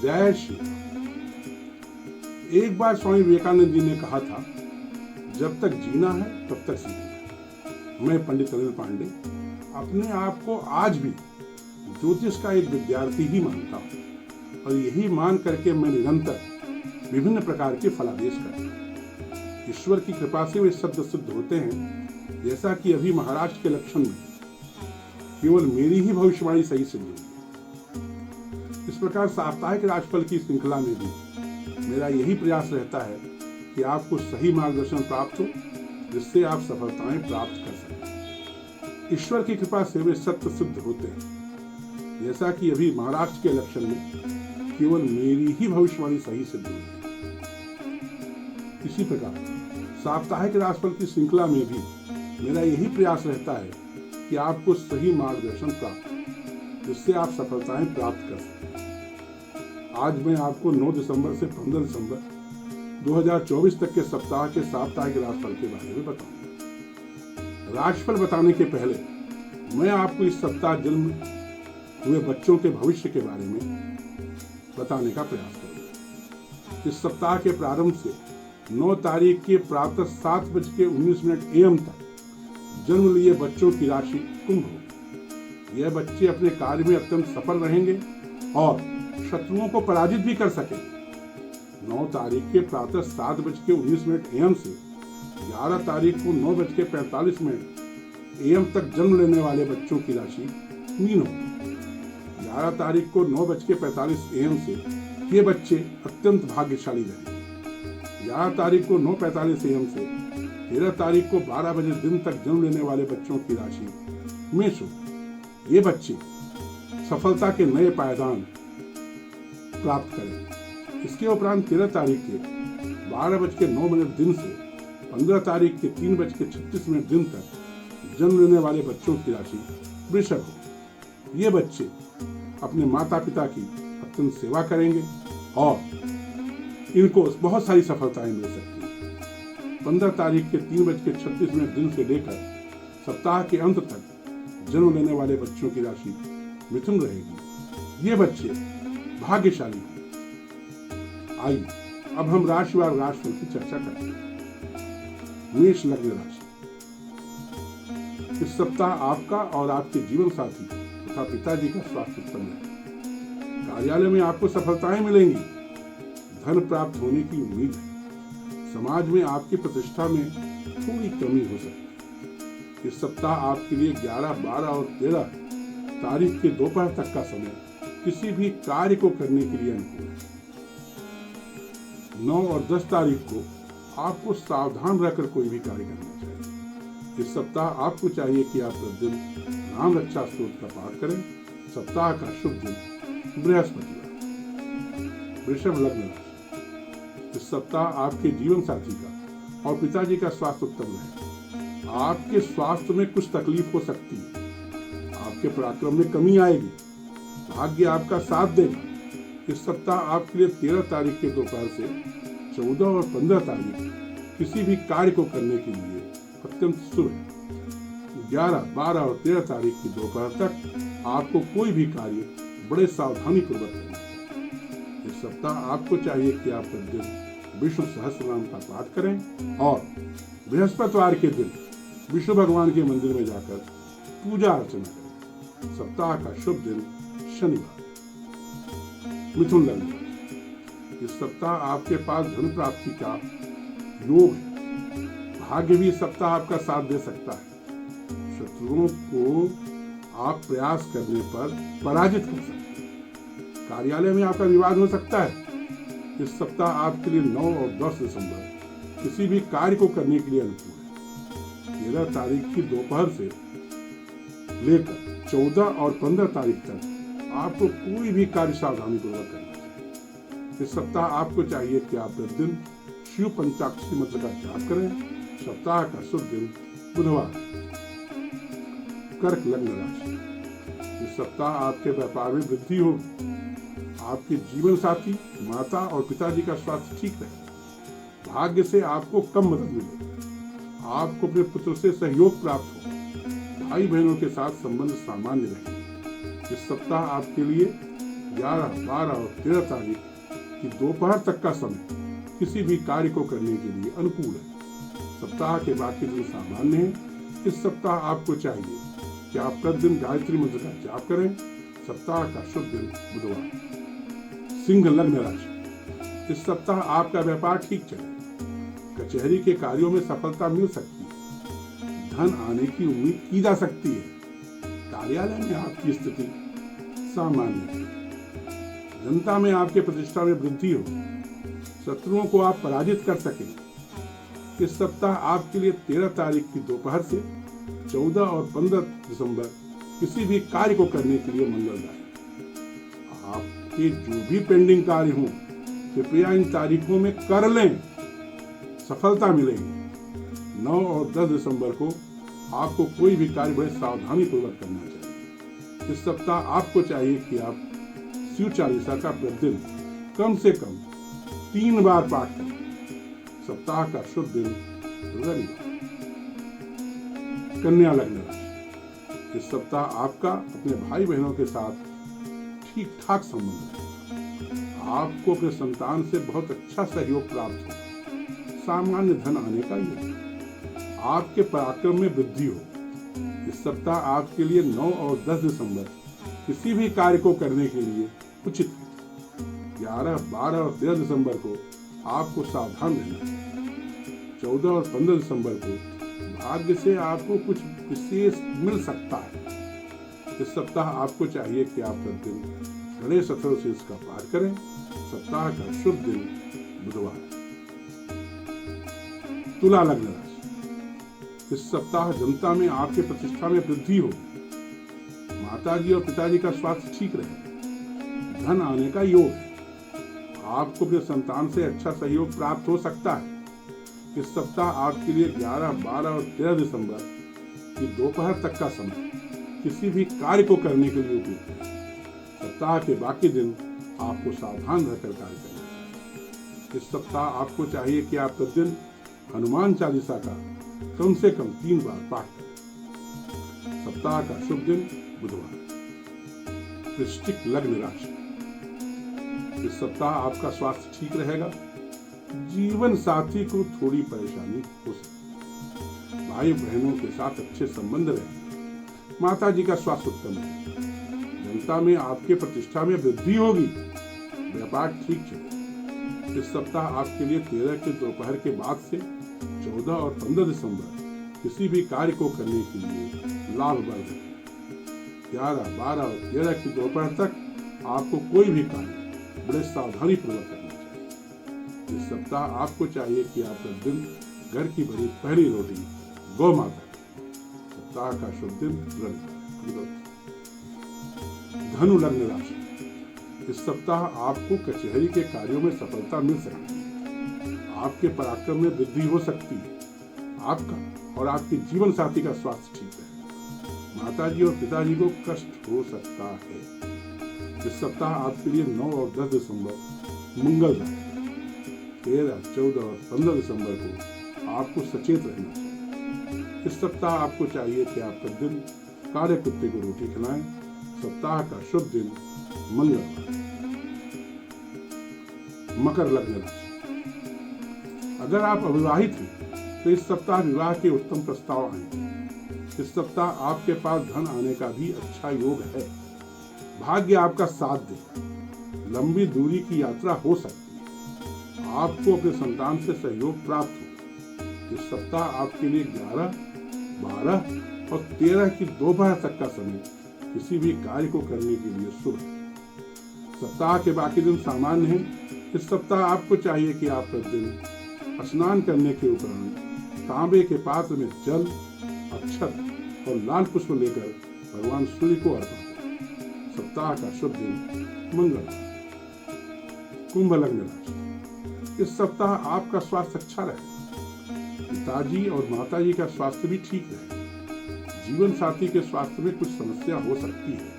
जय श्री राम। एक बार स्वामी विवेकानंद जी ने कहा था, जब तक जीना है तब तक सीखना है। मैं पंडित नरेंद्र पांडे अपने आप को आज भी ज्योतिष का एक विद्यार्थी ही मानता हूँ और यही मान करके मैं निरंतर विभिन्न प्रकार के फलादेश करता हूँ। ईश्वर की कृपा से वे शब्द सिद्ध होते हैं, जैसा कि अभी महाराष्ट्र के लक्षण में केवल मेरी ही भविष्यवाणी सही सिद्ध हुई है। इस प्रकार साप्ताहिक राशिफल की श्रृंखला में भी मेरा यही प्रयास रहता है कि आपको सही मार्गदर्शन प्राप्त हो, जिससे आप सफलताएं प्राप्त कर सकें। ईश्वर की कृपा से वे सत्य सिद्ध होते हैं, जैसा कि अभी महाराष्ट्र के लक्षण में केवल मेरी ही भविष्यवाणी सही सिद्ध हुई है। इसी प्रकार साप्ताहिक राशिफल की श्रृंखला में भी मेरा यही प्रयास रहता है कि आपको सही मार्गदर्शन प्राप्त हो, जिससे आप सफलताएं प्राप्त कर सकें। आज मैं आपको 9 दिसंबर से 15 दिसंबर 2024 तक के सप्ताह के साप्ताहिक राशिफल के बारे में बताऊंगा। राशिफल बताने के पहले मैं आपको इस सप्ताह जन्म हुए बच्चों के भविष्य के बारे में बताने का प्रयास करूंगा। इस सप्ताह के प्रारंभ से 9 तारीख के प्रातः 7:19 AM तक जन्म लिए बच्चों की राशि कुंभ होगी। यह बच्चे अपने कार्य में अत्यंत सफल रहेंगे और शत्रुओं को पराजित भी कर सके। 9 तारीख के प्रातः 7:19 AM से 11 तारीख को 9:45 AM तक जन्म लेने वाले बच्चों की राशि मीन होगी। 11 तारीख को 9:45 AM से ये बच्चे अत्यंत भाग्यशाली रहेंगे। 11 तारीख को 9:45 AM से 13 तारीख को 12 बजे दिन तक जन्म लेने वाले बच्चों की राशि मेष होगी। ये बच्चे सफलता के नए पायदान प्राप्त करेंगे। इसके उपरांत 13 तारीख के 12:09 दिन से 15 तारीख के 3:36 दिन तक जन्म लेने वाले बच्चों की राशि वृषभ होगी। ये बच्चे अपने माता पिता की अत्यंत सेवा करेंगे और इनको बहुत सारी सफलताएं मिल सकती हैं। 15 तारीख के 3:36 दिन से लेकर सप्ताह के अंत तक जन्म लेने वाले बच्चों की राशि मिथुन रहेगी। ये बच्चे भाग्यशाली हैं। आइए अब हम राशिवार राशिफल की चर्चा करते हैं। मेष लग्न राशि। इस सप्ताह आपका और आपके जीवन साथी तथा पिताजी का स्वास्थ्य उत्तम है। कार्यालय में आपको सफलताएं मिलेंगी। धन प्राप्त होने की उम्मीद है। समाज में आपकी प्रतिष्ठा में थोड़ी कमी हो सकती है। इस सप्ताह आपके लिए 11, 12 और 13 तारीख के दोपहर तक का समय किसी भी कार्य को करने के लिए अनुकूल है। 9 और 10 तारीख को आपको सावधान रहकर कोई भी कार्य करना चाहिए। इस सप्ताह आपको चाहिए कि आप प्रतिदिन नाम रक्षा स्तोत्र का पाठ करें। सप्ताह का शुभ दिन बृहस्पतिवार। वृषभ लग्न राशि। इस सप्ताह आपके जीवन साथी का और पिताजी का स्वास्थ्य उत्तम रहेगा। आपके स्वास्थ्य में कुछ तकलीफ हो सकती है। आपके पराक्रम में कमी आएगी। भाग्य आपका साथ देगा। इस सप्ताह आपके लिए 13 तारीख के दोपहर से 14 और 15 तारीख किसी भी कार्य को करने के लिए अत्यंत शुभ है। 11, 12 और 13 तारीख की दोपहर तक आपको कोई भी कार्य बड़े सावधानी पूर्वक करना चाहिए। इस सप्ताह आपको चाहिए कि आप प्रतिदिन विष्णु सहस्त्रनाम का पाठ करें और बृहस्पतिवार के दिन विष्णु भगवान के मंदिर में जाकर पूजा अर्चना करें। सप्ताह का शुभ दिन शनिवार। मिथुन लग्न राशि। इस सप्ताह आपके पास धन प्राप्ति का योग है। भाग्य भी इस सप्ताह आपका साथ दे सकता है। शत्रुओं को आप प्रयास करने पर पराजित कर सकते हैं। कार्यालय में आपका विवाद हो सकता है। इस सप्ताह आपके लिए 9 और 10 दिसंबर किसी भी कार्य को करने के लिए अनुकूल है। 13 तारीख की दोपहर से लेकर 14 और 15 तारीख तक आपको कोई भी कार्य सावधानी पूर्वक करना चाहिए। इस सप्ताह आपको चाहिए कि आप प्रतिदिन शिव पंचाक्षरी मंत्र का जाप करें। सप्ताह का शुभ दिन बुधवार। कर्क लग्न राशि। इस सप्ताह आपके व्यापार में वृद्धि होगी। आपके जीवन साथी, माता और पिताजी का स्वास्थ्य ठीक रहेगा। भाग्य से आपको कम मदद मिलेगी। आपको अपने पुत्र से सहयोग प्राप्त होगा। भाई बहनों के साथ संबंध सामान्य रहेंगे। इस सप्ताह आपके लिए 11, 12 और 13 तारीख की दोपहर तक का समय किसी भी कार्य को करने के लिए अनुकूल है। सप्ताह के बाकी दिन सामान्य हैं। इस सप्ताह आपको चाहिए कि आप प्रतिदिन गायत्री मंत्र का जाप करें। सप्ताह का शुभ दिन बुधवार। सिंह लग्न राशि, इस सप्ताह आपका व्यापार ठीक चलेगा। कचहरी के कार्यों में सफलता मिल सकती है। धन आने की उम्मीद की जा सकती है। कार्यालय में आपकी स्थिति सामान्य है। जनता में आपके प्रतिष्ठा में वृद्धि हो। शत्रुओं को आप पराजित कर सकें। इस सप्ताह आपके लिए 13 तारीख की दोपहर से 14 और 15 दिसंबर किसी भी कार्य को करने के लिए मंगलदायक। आपके जो भी पेंडिंग कार्य हों कृपया इन तारीखों में कर लें, सफलता मिलेगी। 9 और 10 दिसंबर को आपको कोई भी कार्य बड़े सावधानी पूर्वक करना चाहिए। इस सप्ताह आपको चाहिए कि आप शिव चालीसा का प्रतिदिन कम से कम 3 बार पाठ करें। सप्ताह का शुभ दिन रविवार। कन्या लग्न राशि, इस सप्ताह आपका अपने भाई बहनों के साथ ठीक ठाक संबंध है। आपको अपने संतान से बहुत अच्छा सहयोग प्राप्त होगा। सामान्य धन आने का योग। आपके पराक्रम में वृद्धि हो। इस सप्ताह आपके लिए 9 और 10 दिसंबर किसी भी कार्य को करने के लिए उचित है। 11, 12 और 13 दिसंबर को आपको सावधान रहना है। 14 और 15 दिसंबर को भाग्य से आपको कुछ विशेष मिल सकता है। इस सप्ताह आपको चाहिए कि आप प्रतिदिन गणेश चतुर्थी का पाठ करें। सप्ताह का शुभ दिन बुधवार। तुला लग्न राशि, इस सप्ताह जनता में आपके प्रतिष्ठा में वृद्धि होगी। माताजी और पिताजी का स्वास्थ्य ठीक रहे। धन आने का योग है। आपको अपने संतान से अच्छा सहयोग प्राप्त हो सकता है। इस सप्ताह आपके लिए 11, 12 और 13 दिसंबर की दोपहर तक का समय किसी भी कार्य को करने के लिए उपयुक्त है। सप्ताह के बाकी दिन आपको सावधान रहकर कार्य करना चाहिए। इस सप्ताह आपको चाहिए कि आप प्रतिदिन हनुमान चालीसा का कम से कम 3 बार पाठ करें। सप्ताह का शुभ दिन बुधवार। वृश्चिक लग्न राशि, इस सप्ताह आपका स्वास्थ्य ठीक रहेगा। जीवन साथी को थोड़ी परेशानी हो सकती है। भाई बहनों के साथ अच्छे संबंध रहेंगे। माताजी का स्वास्थ्य उत्तम है। जनता में आपके प्रतिष्ठा में वृद्धि होगी। व्यापार ठीक चलेगा। इस सप्ताह आपके लिए 13 के दोपहर के बाद से 14 और 15 दिसंबर किसी भी कार्य को करने के लिए लाभप्रद है। 11, 12 और 13 की दोपहर तक आपको कोई भी कार्य बड़े सावधानी पूर्वक करना चाहिए। इस सप्ताह आपको चाहिए कि आप प्रतिदिन घर की बनी पहली रोटी गौ माता करें। सप्ताह का शुभ दिन रविवार। धनु लग्न राशि, इस सप्ताह आपको कचहरी के कार्यों में सफलता मिल सकती है। आपके पराक्रम में वृद्धि हो सकती है। आपका और आपके जीवन साथी का स्वास्थ्य ठीक है। माताजी और पिताजी को कष्ट हो सकता है। इस सप्ताह आपके लिए 9 और 10 दिसंबर मंगलवार। 13, 14 और 15 दिसंबर को आपको सचेत रहना चाहिए। इस सप्ताह आपको चाहिए कि आप प्रतिदिन काले कुत्ते को रोटी खिलाएं। सप्ताह का शुभ दिन मंगलवार। मकर लग्न राशि, अगर आप अविवाहित हैं तो इस सप्ताह विवाह के उत्तम प्रस्ताव आएंगे। इस सप्ताह आपके पास धन आने का भी अच्छा योग है। भाग्य आपका साथ दे। लंबी दूरी की यात्रा हो सकती है। आपको अपने संतान से सहयोग प्राप्त हो। इस सप्ताह आपके लिए 11, 12 और 13 की दोपहर तक का समय किसी भी कार्य को करने के लिए शुभ है। सप्ताह के बाकी दिन सामान्य हैं। इस सप्ताह आपको चाहिए कि आप प्रतिदिन स्नान करने के उपरांत तांबे के पात्र में जल, अक्षत और लाल पुष्प लेकर भगवान सूर्य को अर्पण करें। सप्ताह का शुभ दिन मंगलवार। कुंभ लग्न राशि, इस सप्ताह आपका स्वास्थ्य अच्छा रहे। पिताजी और माताजी का स्वास्थ्य भी ठीक रहे। जीवन साथी के स्वास्थ्य में कुछ समस्या हो सकती है।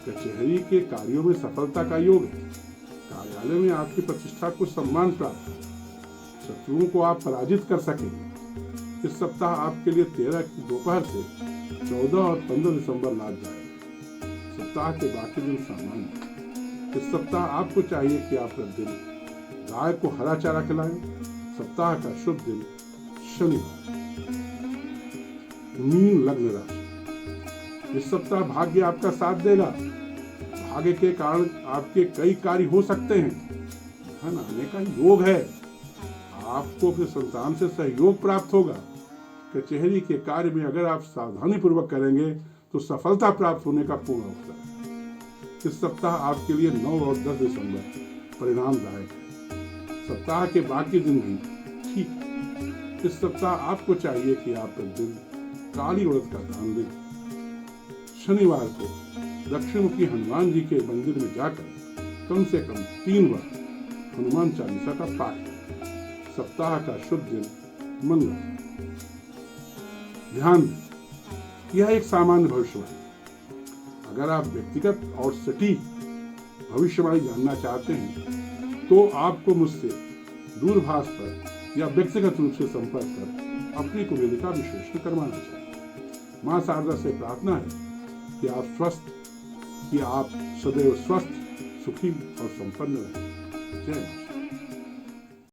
कचहरी के कार्यों में सफलता का योग है। कार्यालय में आपकी प्रतिष्ठा को सम्मान प्राप्त हो। शत्रुओं को आप पराजित कर सकेंगे। इस सप्ताह आपके लिए 13 की दोपहर से 14 और 15 दिसंबर लाभदायक है। सप्ताह के बाकी दिन सामान्य। इस सप्ताह आपको चाहिए कि आप प्रतिदिन गाय को हरा चारा खिलाएं। सप्ताह का शुभ दिन शनिवार। मीन लग्न राशि, इस सप्ताह भाग्य आपका साथ देगा। भाग्य के कारण आपके कई कार्य हो सकते हैं। धन आने का योग है। आपको अपने संतान से सहयोग प्राप्त होगा। कचहरी के कार्य में अगर आप सावधानी पूर्वक करेंगे तो सफलता प्राप्त होने का पूर्ण अवसर है। इस सप्ताह आपके लिए 9 और 10 दिसंबर परिणामदायक है। सप्ताह के बाकी दिन भी ठीक है। इस सप्ताह आपको चाहिए कि आप प्रतिदिन काली उड़द का दान दें। शनिवार को दक्षिणमुखी हनुमान जी के मंदिर में जाकर कम से कम 3 बार हनुमान चालीसा का पाठ करें। सप्ताह का शुभ दिन मंगल। ध्यान दें, यह एक सामान्य भविष्यवाणी। अगर आप व्यक्तिगत और सटीक भविष्यवाणी जानना चाहते हैं तो आपको मुझसे दूरभाष पर या व्यक्तिगत रूप से संपर्क कर अपनी कुंडली का विश्लेषण करवाना चाहिए। मां शारदा से प्रार्थना है कि आप सदैव स्वस्थ, सुखी और संपन्न रहें। जय मां।